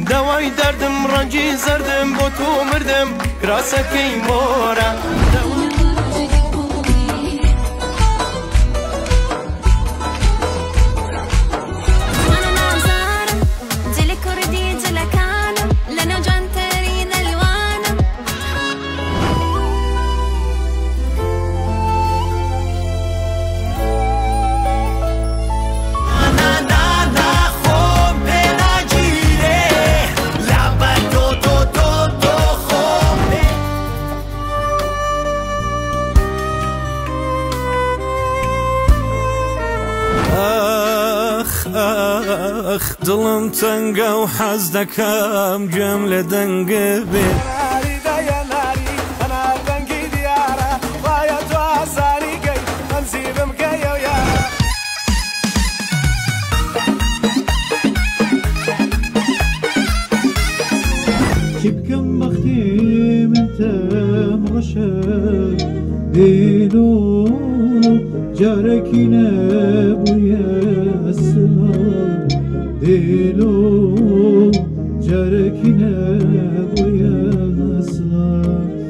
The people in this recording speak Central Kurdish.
دوای دردم ڕەنگی زەردم بۆ تۆ مردم کراسەکەی مۆرە دڵم تەنگە و حەز دەکەم گوێم لە دەنگە بێ چی بکەم بەختی من تەمڕەشە بێنۆ جارێکی نەبوویە دلو